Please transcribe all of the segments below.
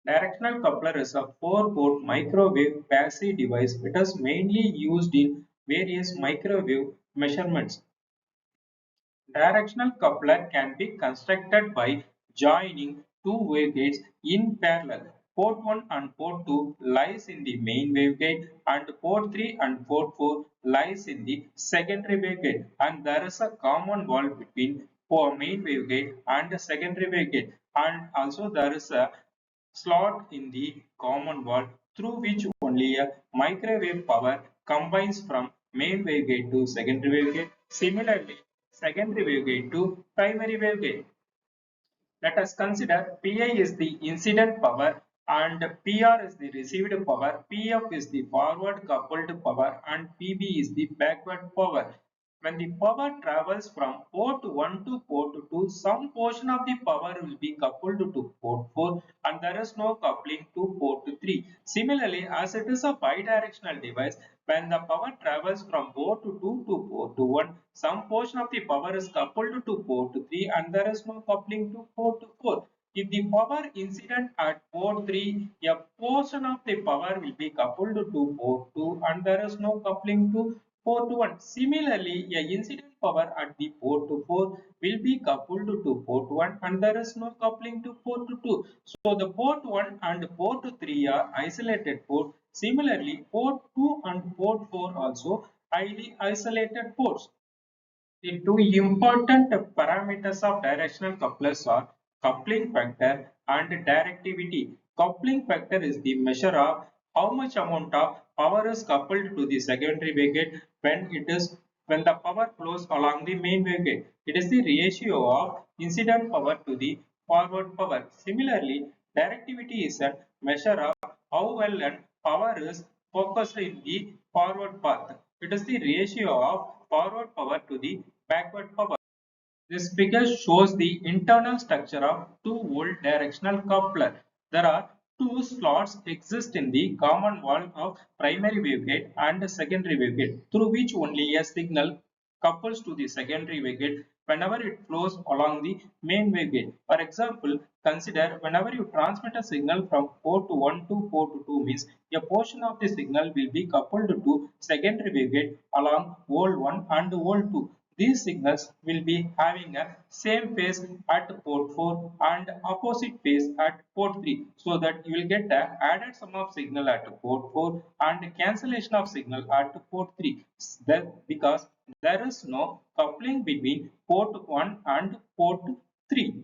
Directional coupler is a 4-port microwave passive device. It is mainly used in various microwave measurements. Directional coupler can be constructed by joining two wavegates in parallel. Port 1 and port 2 lies in the main wavegate and port 3 and port 4 lies in the secondary wavegate, and there is a common wall between main wavegate and the secondary wavegate, and also there is a slot in the common wall through which only a microwave power combines from main wavegate to secondary wavegate. Similarly, secondary wavegate to primary wavegate. Let us consider Pi is the incident power and Pr is the received power, Pf is the forward coupled power and Pb is the backward power. When the power travels from port 1 to port 2, some portion of the power will be coupled to port 4 and there is no coupling to port 3. Similarly, as it is a bidirectional device, when the power travels from port 2 to port 1, some portion of the power is coupled to port 3 and there is no coupling to port 4. If the power incident at port 3, a portion of the power will be coupled to port 2 and there is no coupling to port 1. Similarly, a incident power at the port 4 will be coupled to port 1 and there is no coupling to port 2. So the port 1 and port 3 are isolated ports. Similarly, port 2 and port 4 also highly isolated ports. The two important parameters of directional couplers are coupling factor and directivity. Coupling factor is the measure of how much amount of power is coupled to the secondary wavegate when the power flows along the main wavegate. It is the ratio of incident power to the forward power. Similarly, directivity is a measure of how well an power is focused in the forward path. It is the ratio of forward power to the backward power. This figure shows the internal structure of 2-volt directional coupler. There are two slots exist in the common wall of primary wavegate and secondary wavegate through which only a signal couples to the secondary wavegate whenever it flows along the main wavegate. For example, consider whenever you transmit a signal from port 1 to port 2 means a portion of the signal will be coupled to secondary wavegate along volt 1 and volt 2. These signals will be having a same phase at port 4 and opposite phase at port 3, so that you will get a added sum of signal at port 4 and cancellation of signal at port 3. Because there is no coupling between port 1 and port 3.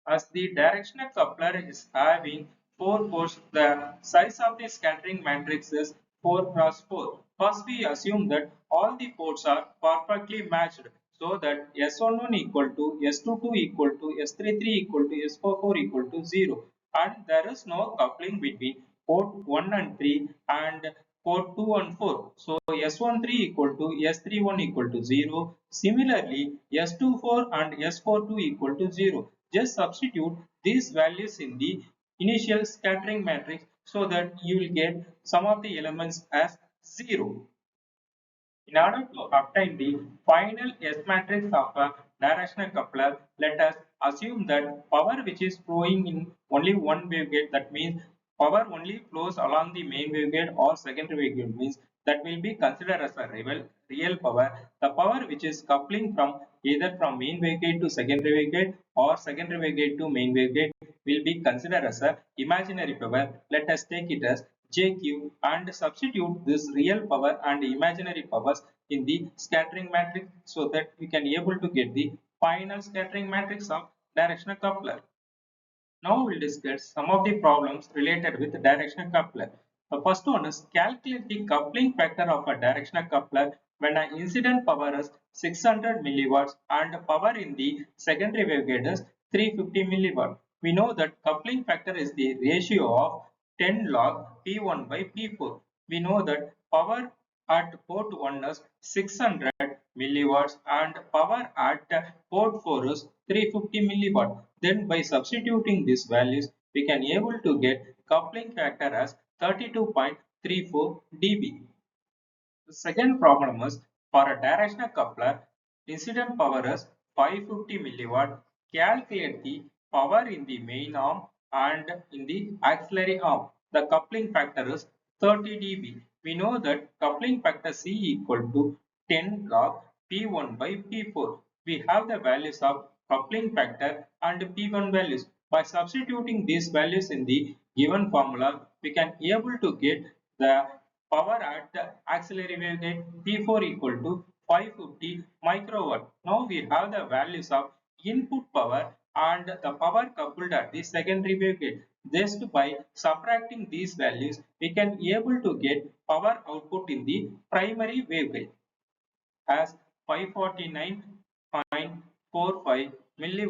As the directional coupler is having 4 ports, the size of the scattering matrix is 4 cross 4. First, we assume that all the ports are perfectly matched, so that S11 equal to S22 equal to S33 equal to S44 equal to 0, and there is no coupling between port 1 and 3 and port 2 and 4. So S13 equal to S31 equal to 0. Similarly, S24 and S42 equal to 0. Just substitute these values in the initial scattering matrix so that you will get some of the elements as 0. In order to obtain the final S matrix of a directional coupler, let us assume that power which is flowing in only one wavegate, that means power only flows along the main wavegate or secondary wavegate, means that will be considered as a real power. The power which is coupling from either from main wavegate to secondary wavegate or secondary wavegate to main wavegate will be considered as a imaginary power. Let us take it as JQ and substitute this real power and imaginary powers in the scattering matrix so that we can able to get the final scattering matrix of directional coupler. Now we'll discuss some of the problems related with directional coupler. The first one is calculate the coupling factor of a directional coupler when an incident power is 600 milliwatts and power in the secondary wavegate is 350 milliwatt. We know that coupling factor is the ratio of 10 log P1 by P4. We know that power at port 1 is 600 milliwatts and power at port 4 is 350 milliwatt. Then by substituting these values, we can able to get coupling factor as 32.34 dB. The second problem is for a directional coupler, incident power is 550 milliwatt. Calculate the power in the main arm and in the auxiliary arm, the coupling factor is 30 dB. We know that coupling factor C equal to 10 log P1 by P4. We have the values of coupling factor and P1 values. By substituting these values in the given formula, we can able to get the power at the auxiliary waveguide P4 equal to 550 microwatt. Now we have the values of input power and the power coupled at the secondary waveguide. Just by subtracting these values, we can able to get power output in the primary waveguide as 549.45 milliwatt.